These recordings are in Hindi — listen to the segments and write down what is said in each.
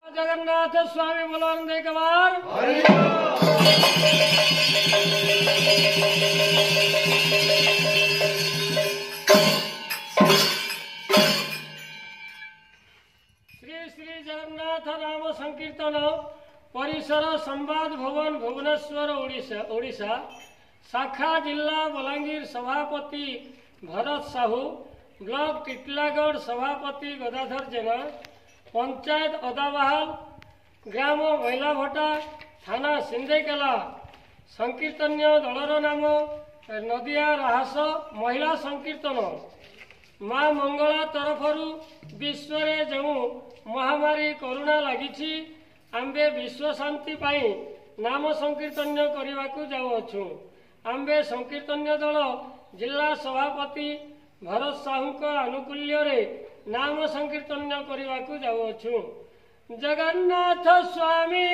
जगन्नाथ स्वामी बोलानंद एक बार श्री श्री जगन्नाथ नाम संकीर्तन परिसर संवाद भवन भुवनेश्वर ओडिशा शाखा जिला बलांगीर सभापति भरत साहू ब्लॉक टिटलागढ़ सभापति गदाधर जेना पंचायत अदाबहाल ग्राम मैलाभटा थाना सिंधेकेला संकीर्तन्य दलर नाम नदिया राहस महिला संकीर्तन माँ मंगला तरफरु विश्व रे जो महामारी करुणा लगी आंबे विश्व शांति पाई नाम संकीर्तन्य करने को जाऊँ आंबे संकीर्तन्य दल जिला सभापति भरत साहू आनुकूल्य रे नाम संकीर्तन्य करने को जाऊँ जगन्नाथ स्वामी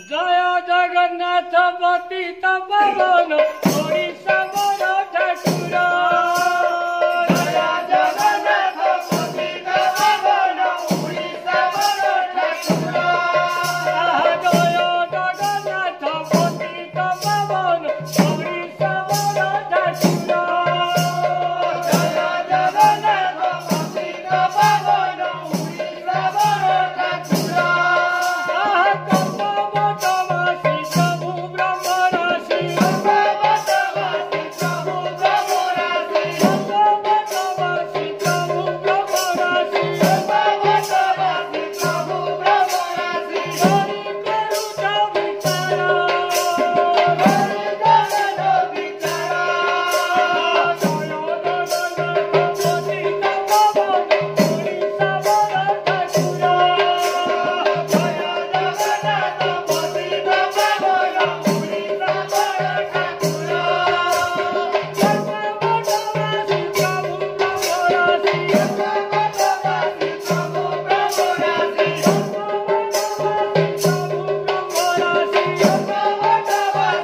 जय जगन्नाथ पतित पावन ओडिशा